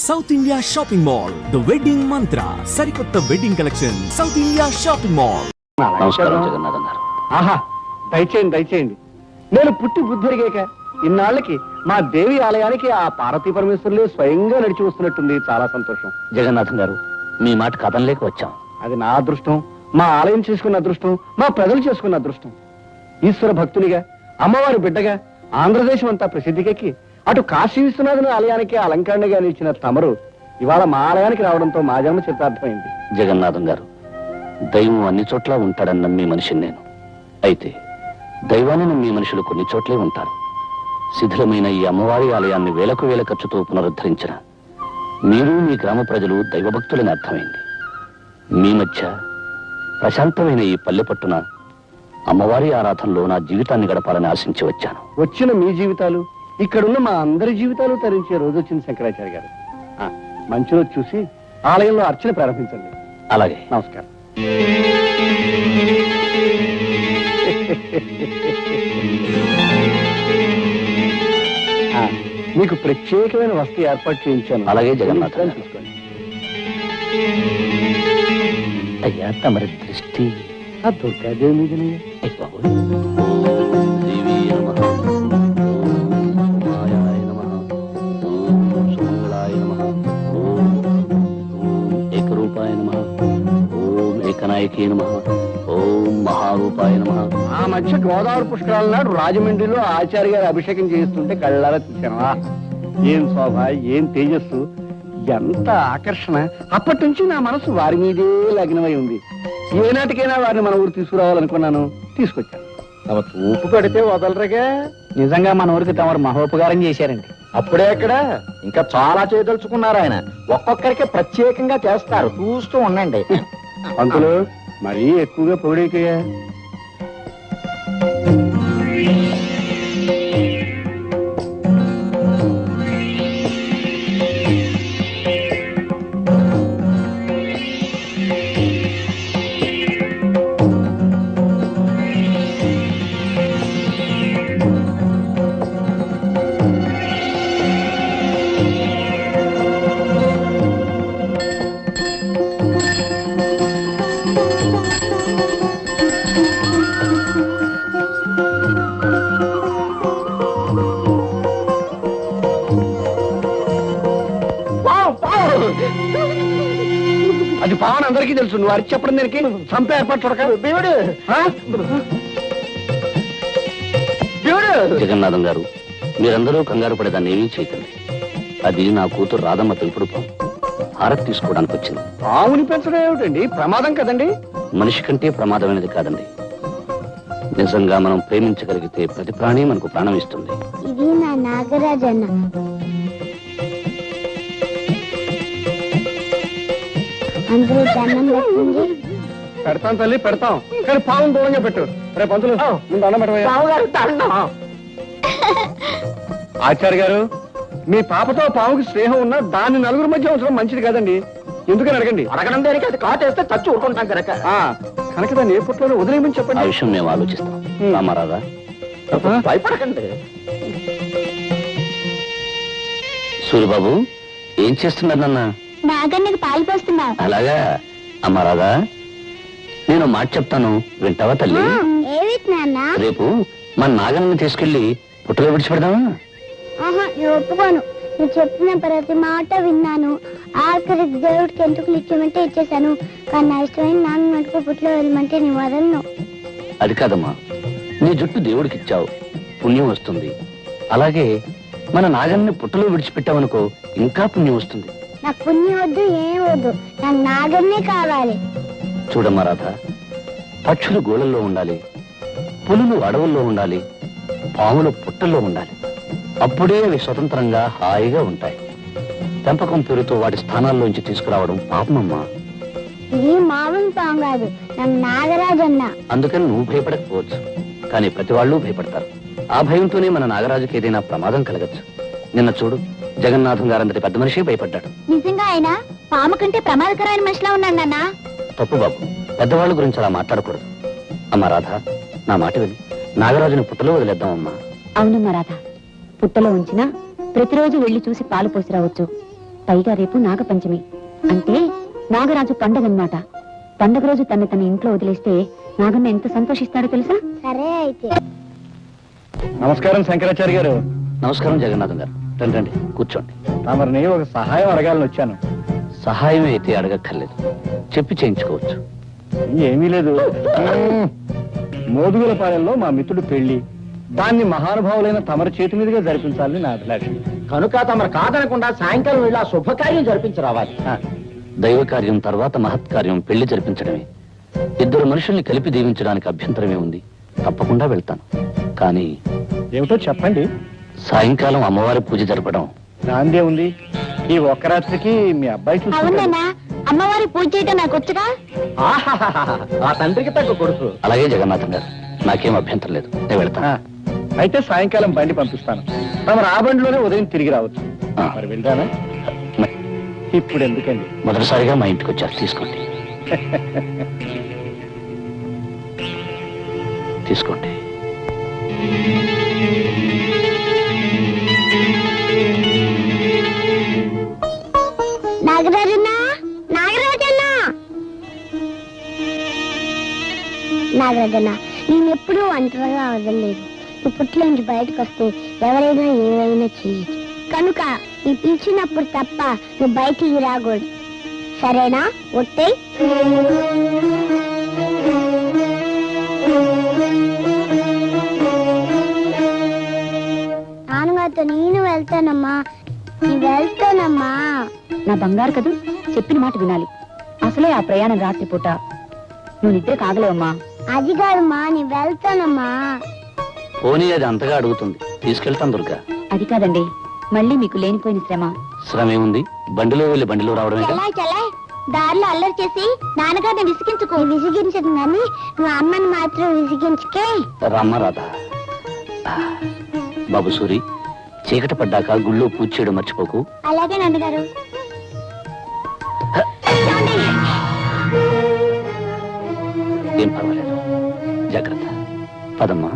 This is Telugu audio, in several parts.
South India shopping mall the wedding మంత్ర సరికొత్త wedding collection south India shopping mall. నమస్కారం జగన్నాథం గారు. ఆహా, దయచేయండి దయచేయండి. నేను పుట్టి బుద్ధిరిగాక ఇన్నాళ్ళకి మా దేవి ఆలయానికి ఆ పార్వతీ పరమేశ్వరులే స్వయంగా నడిచి వస్తున్నట్టుంది. చాలా సంతోషం. జగన్నాథం గారు, మీ మాట కథంలేక వచ్చాం. అది నా అదృష్టం, మా ఆలయం చేసుకున్న అదృష్టం, మా ప్రజలు చేసుకున్న అదృష్టం. ఈశ్వర భక్తునిగా, అమ్మవారి బిడ్డగా ఆంధ్రదేశం అంతా ప్రసిద్ధికెక్కి అటు కాశీ విశ్వనాథుని ఆలయానికి అలంకరణగా నిలిచిన తమరు ఇవాళ మా ఆలయానికి రావడంతో మా జన్మ చరితార్థమైంది. జగన్నాథం గారు, దైవం అన్ని చోట్ల ఉంటాడని నమ్మే మనిషిని నేను. అయితే దైవాన్ని నమ్మే మనుషులు కొన్ని చోట్లే ఉంటారు. శిథిలమైన ఈ అమ్మవారి ఆలయాన్ని వేలకు వేల ఖర్చుతో పునరుద్ధరించిన మీరు, మీ గ్రామ ప్రజలు దైవభక్తులని అర్థమైంది. మీ మధ్య ప్రశాంతమైన ఈ పల్లె పట్టున అమ్మవారి ఆరాధనలో నా జీవితాన్ని గడపాలని ఆశించి వచ్చాను. వచ్చిన మీ జీవితాలు, ఇక్కడున్న మా అందరి జీవితాలు తరించే రోజు వచ్చింది శంకరాచార్య గారు. మంచి రోజు చూసి ఆలయంలో అర్చన ప్రారంభించండి. అలాగే. నమస్కారం. మీకు ప్రత్యేకమైన వస్తు ఏర్పాటు చేయించాను. అలాగే జగన్నాథం. తీసుకోండి. అయ్యా, తమరి దృష్టి ఆ దుర్గాదేవి మీదనే. ఏకరూపాయ నమః, ఓం ఏకనాయకే నమః, ఓం మహారూపాయ నమః. ఆ మధ్య గోదావరి పుష్కరాల నాడు రాజమండ్రిలో ఆచార్య గారు అభిషేకం చేస్తుంటే కళ్ళారా చూశాను. ఏం శోభ, ఏం తేజస్సు, ఎంత ఆకర్షణ. అప్పటి నుంచి నా మనసు వారి మీదే లగ్నమై ఉంది. ఏనాటికైనా వారిని మన ఊరు తీసుకురావాలనుకున్నాను, తీసుకొచ్చాను. తమ చూపు పడితే వదలరుగా. నిజంగా మన ఊరికి తమరు మహోపకారం చేశారండి. అప్పుడే ఎక్కడ, ఇంకా చాలా చేయదలుచుకున్నారు ఆయన. ఒక్కొక్కరికి ప్రత్యేకంగా చేస్తారు, చూస్తూ ఉండండి. పంతులు మరీ ఎక్కువగా పొగిడేకయ్యా. అది పావన్ అందరికీ తెలుసు. నువ్వు అరిచి చెప్పడం దానికి చంపే ఏర్పాటు చూడక. దేవుడు దేవుడు. జగన్నాథం గారు, మీరందరూ కంగారు పడేదాన్ని ఏమీ చేయకండి. అది నా కూతురు రాధమ్మ తెలుపుడు పాము. హారతి తీసుకోవడానికి వచ్చింది. పావుని పెంచడం ఏమిటండి, ప్రమాదం కదండి. మనిషి కంటే ప్రమాదమైనది కాదండి. నిజంగా మనం ప్రేమించగలిగితే ప్రతి ప్రాణి మనకు ప్రాణం ఇస్తుంది. ఇది నా నాగరాజన్న. అందరూ దండం పెట్టండి. పెడతాం తల్లి, పెడతాం. కానీ పావును దూరంగా పెట్టు. రేపు పంతులు ముందు దండం పెట్టవయ్యా. ఆచార్య గారు, మీ పాపతో పావుకి స్నేహం ఉన్నా దాన్ని నలుగురు మధ్య ఉంచడం మంచిది కాదండి. ఎందుకని అడగండి. అడగడం దేనికి, అది కాటేస్తే చచ్చి ఊరుకుంటాం కనుక. కనుక దాన్ని ఏ పుట్లోనే వదిలేయమని ఆ చెప్పండి. విషయం మేము ఆలోచిస్తాం. రామారాధా, భయపడకండి. సూరిబాబు, ఏం చేస్తున్నారన్న? నాగన్నకి పాలు పోస్తున్నా. అలాగా. అమ్మ రాధా, నేను మాట చెప్తాను, వింటావా తల్లి? ఏమిటి నాన్న? రేపు మన నాగన్నని తీసుకెళ్లి పుట్టలో విడిచిపెడదామా? ఆహా, నేను ఒప్పుకోను. నువ్వు చెప్పిన ప్రతి మాట విన్నాను. ఆఖరికి దేవుడికి ఎంటుకలు ఇచ్చేమంటే ఇచ్చేసాను. కానీ నా ఇష్టమైన నాన్న మటుకు పుట్లో వెళ్ళమంటే నీ వదలను. అది కాదమ్మా, నీ జుట్టు దేవుడికి ఇచ్చావు, పుణ్యం వస్తుంది. అలాగే మన నాగన్ని పుట్టలో విడిచిపెట్టావనుకో, ఇంకా పుణ్యం వస్తుంది. నాకు పుణ్యం వద్దు, ఏం వద్దు. నాకు నాగన్నే కావాలి. చూడమ్మా రాధ, పక్షులు గోళల్లో ఉండాలి, పులులు అడవుల్లో ఉండాలి, పాములు పుట్టల్లో ఉండాలి. అప్పుడే అవి స్వతంత్రంగా హాయిగా ఉంటాయి. పెంపకం పేరుతో వాటి స్థానాల్లోంచి తీసుకురావడం పాపమమ్మా. ఇది మామూలు పాము కాదు, నాకు నాగరాజన్న. అందుకని నువ్వు భయపడకపోవచ్చు, కానీ ప్రతి వాళ్ళు భయపడతారు. ఆ భయంతోనే మన నాగరాజుకి ఏదైనా ప్రమాదం కలగచ్చు. నిన్న చూడు, జగన్నాథం గారంతటి పెద్ద మనిషి భయపడ్డాడు. నిజంగా ఆయన పాము కంటే ప్రమాదకరమైన మనిషిలా ఉన్నాడు నాన్న. తప్పు బాబు, పెద్దవాళ్ళ గురించి అలా మాట్లాడకూడదు. అమ్మా రాధ, నా మాట విని నాగరాజుని పుట్టలో వదిలేద్దామమ్మా. అవునమ్మా రాధ, పుట్టలో ఉంచినా ప్రతిరోజు వెళ్లి చూసి పాలు పోసి రావచ్చు. పైగా రేపు నాగపంచమి అంటే నాగరాజు పండగ అన్నమాట. పండగ రోజు తన ఇంట్లో వదిలేస్తే నాగన్న ఎంత సంతోషిస్తాడో తెలుసా? సరే అయితే. నమస్కారం శంకరాచార్య గారు. నమస్కారం జగన్నాథం గారు. రండి రండి, కూర్చోండి. తమరిని ఒక సహాయం అడగాలని వచ్చాను. సహాయం అయితే అడగక్కర్లేదు, చెప్పి చేయించుకోవచ్చు. ఏమీ లేదు. మోదుగులపాలెంలో మా మిత్రుడు పెళ్లి, దాన్ని మహానుభావులైన తమరి చేతి మీదుగా జరిపించాలని నా అభిలాష. కనుక తమరు కాదనకుండా సాయంకాలం వెళ్ళి ఆ శుభకార్యం జరిపించి రావాలి. దైవ కార్యం తర్వాత మహత్కార్యం పెళ్లి జరిపించడమే. ఇద్దరు మనుషుల్ని కలిపి దీవించడానికి అభ్యంతరమే ఉంది. తప్పకుండా వెళ్తాను. కానీ ఏమిటో చెప్పండి. సాయంకాలం అమ్మవారి పూజ జరపడం. నాందే ఉంది. ఈ ఒక్క రాత్రికి మీ అబ్బాయి చూసి అవునా, అమ్మవారి పూజ చేయటం నాకు వచ్చుగా. ఆహాహాహా, ఆ తండ్రికి తగ్గ కొడుకు. అలాగే జగన్నాథం గారు, నాకేం అభ్యంతరం లేదు, నేను వెళ్తాను. అయితే సాయంకాలం బండి పంపిస్తాను. తమరు ఆ బండిలోనే ఉదయం తిరిగి రావచ్చు. మరి వెళ్తానా? ఇప్పుడు ఎందుకండి? మొదటిసారిగా మా ఇంటికి వచ్చారు, తీసుకోండి. తీసుకోండి. నాగరాజన్న, నాగరాజన్న, నాగరాజన్న, నేనెప్పుడూ ఒంటరిగా వదలలేదు. నువ్వు పుట్ల నుంచి బయటకు వస్తే ఎవరైనా ఏమైనా చేయొచ్చు. కనుక నీ పిలిచినప్పుడు తప్ప నువ్వు బయటికి రాకూడదు. సరేనా? ఒట్టే. నాన్నగారితో నేను వెళ్తానమ్మా. నేను వెళ్తానమ్మా. నా బంగారు కదూ, చెప్పిన మాట వినాలి. అసలే ఆ ప్రయాణం రాత్రిపూట, నువ్వు నిద్ర కాగలేవమ్మా. అది కాదమ్మా, నేను వెళ్తానమ్మా. పోనీ అది అంతగా అడుగుతుంది, తీసుకెళ్తాను దుర్గా. అది కాదండి, మళ్ళీ మీకు లేనిపోయిన శ్రమ. శ్రమ ఏముంది? బండిలో వెళ్ళి బండిలో రావడమే. చలా చలా, దారిలో అల్లరి చేసి నాన్నగారిని విసిగించుకో. విసిగించదు కానీ నువ్వు అమ్మని మాత్రం విసిగించుకే. రామ్మ రాధా. బాబు సూరి, చీకటి పడ్డాక గుళ్ళో పూజ చేయడం మర్చిపోకు. అలాగే నాన్నగారు. ఏం పర్వాలేదు, జాగ్రత్త. పదమ్మా.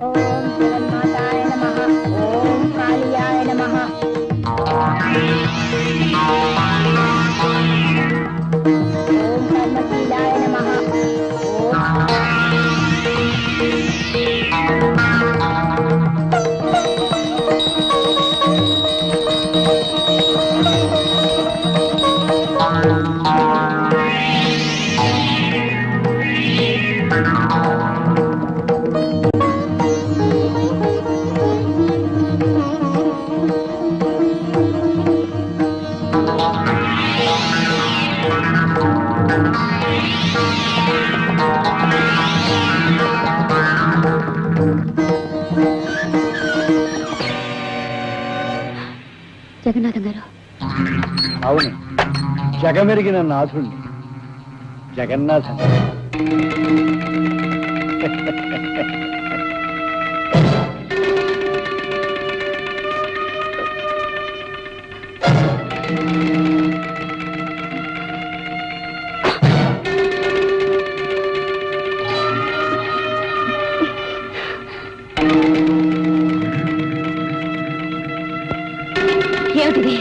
ఓం జగన్మాతాయ నమః. ఓం కాళియాయ నమః. ఓం ధర్మశీలాయ నమః. జగన్నాథం గారు, అవును, జగమెరిగిన నాథుణ్ణి, జగన్నాథం. ఏమిటిది?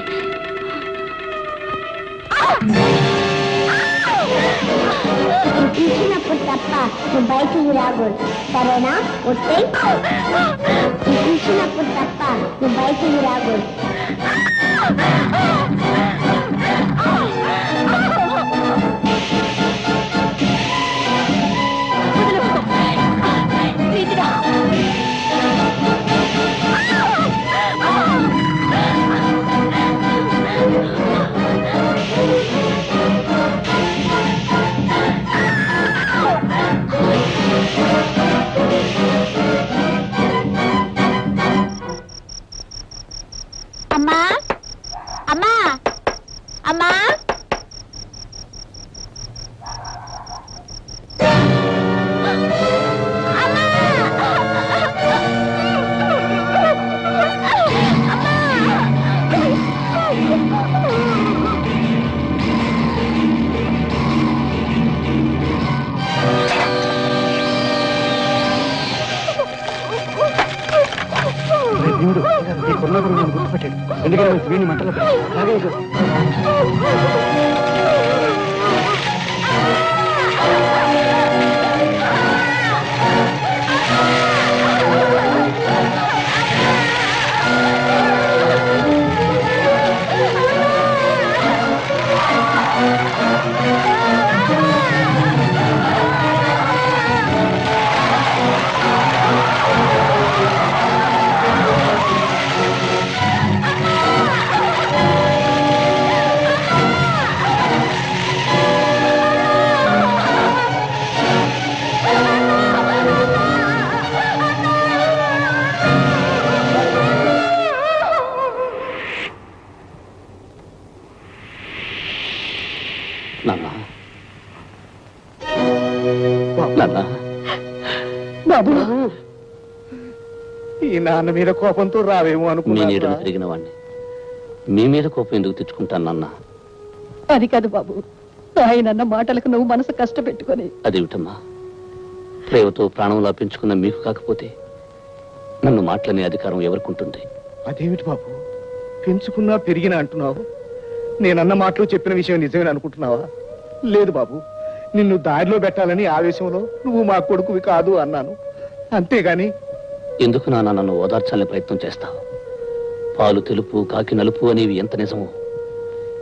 పిలిచినప్పుడు తప్ప నువ్వు బయటికి రాకూడదు. సరేనా? ఒట్టే. పిలిచినప్పుడు తప్ప నువ్వు బయటికి రాకూడదు. అమ్మా, అమ్మా, అమ్మా. కరుణాకర్ నన్ను గుర్తుపట్టాడు. ఎందుకంటే వీడిని మంటలో పెట్టాడు. నాన్న నాన్న బాబు ఈ నాన్న మీద కోపంతో రావేమో మీ అనుకున్నా. నీడను తిరిగిన వాడిని మీ మీద కోపం ఎందుకు తెచ్చుకుంటాను నాన్న? అది కాదు బాబు, ఆయనన్న మాటలకు నువ్వు మనసు కష్టపెట్టుకొని అదేమిటమ్మా, ప్రేమతో ప్రాణంలా పెంచుకున్న మీకు కాకపోతే నన్ను మాటలనే అధికారం ఎవరికుంటుంది? అదేమిటి బాబు, పెంచుకున్నా పెరిగినా అంటున్నావు? నేనన్న మాటలు చెప్పిన విషయం నిజమే అనుకుంటున్నావా? లేదు బాబు, నిన్ను దారిలో పెట్టాలని ఆవేశంలో నువ్వు మా కొడుకువి కాదు అన్నాను, అంతేగాని. ఎందుకు నాన్న నన్ను ఓదార్చాలని ప్రయత్నం చేస్తావు? పాలు తెలుపు కాకి నలుపు అనేవి ఎంత నిజమో,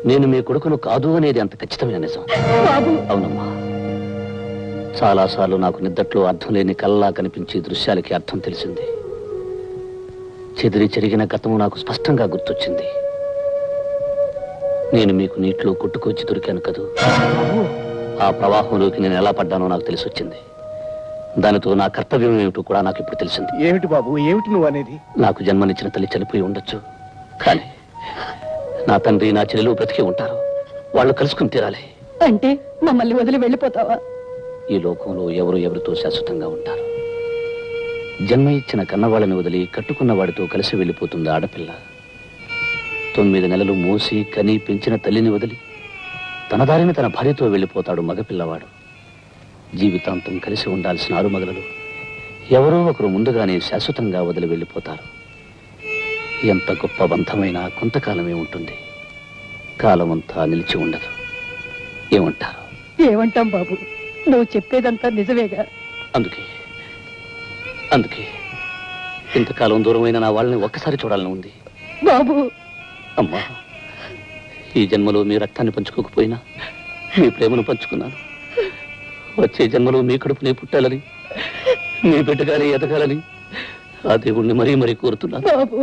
నేను మీ కొడుకును కాదు అనేది అంత ఖచ్చితమైన నిజం. అవునమ్మా, చాలాసార్లు నాకు నిద్దట్లో అర్థం లేని కళ్ళలా కనిపించే దృశ్యాలకి అర్థం తెలిసింది. చెదిరి చెరిగిన గతము నాకు స్పష్టంగా గుర్తొచ్చింది. నేను మీకు నీటిలో కొట్టుకొచ్చి దొరికాను కదూ, ఆ ప్రవాహంలోకి నేను ఎలా పడ్డానో నాకు తెలిసొచ్చింది. దానితో నా కర్తవ్యం ఏమిటో కూడా నాకు ఇప్పుడు తెలిసింది. ఏమిటి బాబు, ఏమిటి నువ్వు అనేది? నాకు జన్మనిచ్చిన తల్లి చనిపోయి ఉండొచ్చు, కానీ నా తండ్రి నా చెల్లెలు బ్రతికి ఉంటారు. వాళ్ళు కలుసుకుని తీరాలి. అంటే మమ్మల్ని వదిలి వెళ్ళిపోతావా? ఈ లోకంలో ఎవరు ఎవరితో శాశ్వతంగా ఉంటారు. జన్మ ఇచ్చిన కన్నవాళ్ళని వదిలి కట్టుకున్న వాడితో కలిసి వెళ్ళిపోతుంది ఆడపిల్ల. 9 నెలలు మోసి కని పెంచిన తల్లిని వదిలి తన దారిని తన భార్యతో వెళ్ళిపోతాడు మగపిల్లవాడు. జీవితాంతం కలిసి ఉండాల్సిన ఆరుమగలలు ఎవరో ఒకరు ముందుగానే శాశ్వతంగా వదిలి వెళ్ళిపోతారు. ఎంత గొప్ప బంధమైనా కొంతకాలమే ఉంటుంది, కాలమంతా నిలిచి ఉండదు. ఏమంటారు? ఏమంటాం బాబు, నువ్వు చెప్పేదంతా నిజమేగా. అందుకే ఇంతకాలం దూరమైన నా వాళ్ళని ఒక్కసారి చూడాలని ఉంది. బాబు, అమ్మా, ఈ జన్మలో మీ రక్తాన్ని పంచుకోకపోయినా మీ ప్రేమను పంచుకున్నాను. వచ్చే జన్మలో మీ కడుపునే పుట్టాలని, మీ బిడ్డగానే ఎదగాలని ఆ దేవుణ్ణి మరీ మరీ కోరుతున్నాను. బాబు.